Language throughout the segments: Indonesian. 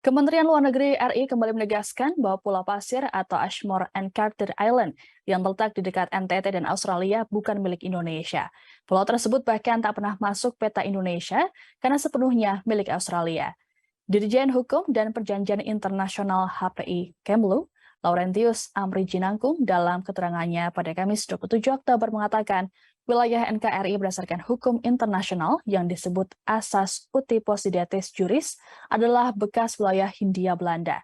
Kementerian Luar Negeri RI kembali menegaskan bahwa Pulau Pasir atau Ashmore and Carter Island yang terletak di dekat NTT dan Australia bukan milik Indonesia. Pulau tersebut bahkan tak pernah masuk peta Indonesia karena sepenuhnya milik Australia. Dirjen Hukum dan Perjanjian Internasional HPI Kemlu, Laurentius Amri Jinangkung dalam keterangannya pada Kamis 27 Oktober mengatakan wilayah NKRI berdasarkan hukum internasional yang disebut Asas Uti Possidetis Juris adalah bekas wilayah Hindia Belanda.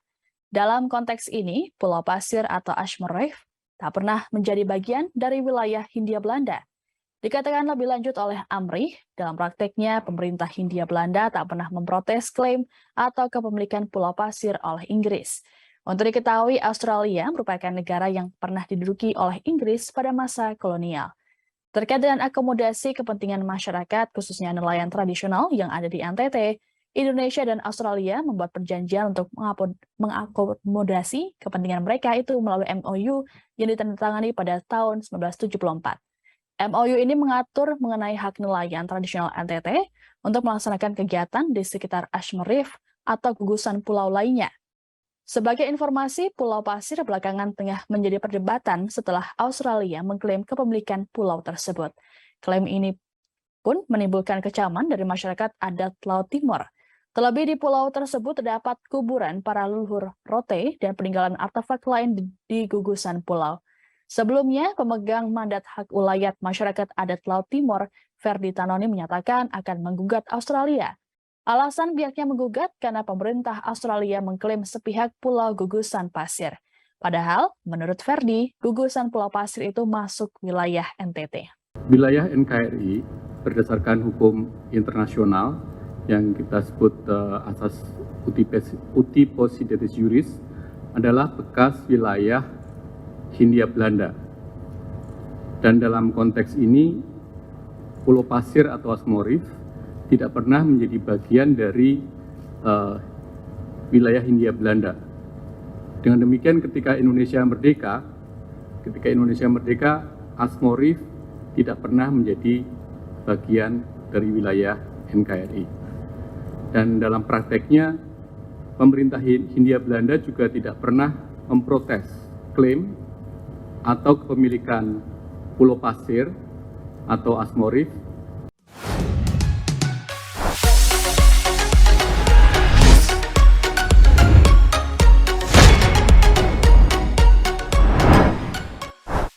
Dalam konteks ini, Pulau Pasir atau Ashmore Reef tak pernah menjadi bagian dari wilayah Hindia Belanda. Dikatakan lebih lanjut oleh Amri, dalam prakteknya pemerintah Hindia Belanda tak pernah memprotes klaim atau kepemilikan Pulau Pasir oleh Inggris. Untuk diketahui, Australia merupakan negara yang pernah diduduki oleh Inggris pada masa kolonial. Terkait dengan akomodasi kepentingan masyarakat, khususnya nelayan tradisional yang ada di NTT, Indonesia dan Australia membuat perjanjian untuk mengakomodasi kepentingan mereka itu melalui MOU yang ditandatangani pada tahun 1974. MOU ini mengatur mengenai hak nelayan tradisional NTT untuk melaksanakan kegiatan di sekitar Ashmore Reef atau gugusan pulau lainnya. Sebagai informasi, Pulau Pasir belakangan tengah menjadi perdebatan setelah Australia mengklaim kepemilikan pulau tersebut. Klaim ini pun menimbulkan kecaman dari masyarakat adat Laut Timor. Terlebih di pulau tersebut terdapat kuburan para leluhur rote dan peninggalan artefak lain di gugusan pulau. Sebelumnya, pemegang mandat hak ulayat masyarakat adat Laut Timor, Ferdi Tanoni menyatakan akan menggugat Australia. Alasan pihaknya menggugat karena pemerintah Australia mengklaim sepihak pulau gugusan pasir. Padahal, menurut Ferdi, gugusan Pulau Pasir itu masuk wilayah NTT. Wilayah NKRI berdasarkan hukum internasional yang kita sebut asas uti possidetis juris adalah bekas wilayah Hindia Belanda. Dan dalam konteks ini, Pulau Pasir atau Ashmore Reef tidak pernah menjadi bagian dari wilayah Hindia Belanda. Dengan demikian ketika Indonesia merdeka, Ashmore Reef tidak pernah menjadi bagian dari wilayah NKRI. Dan dalam prakteknya, pemerintah Hindia Belanda juga tidak pernah memprotes klaim atau kepemilikan Pulau Pasir atau Ashmore Reef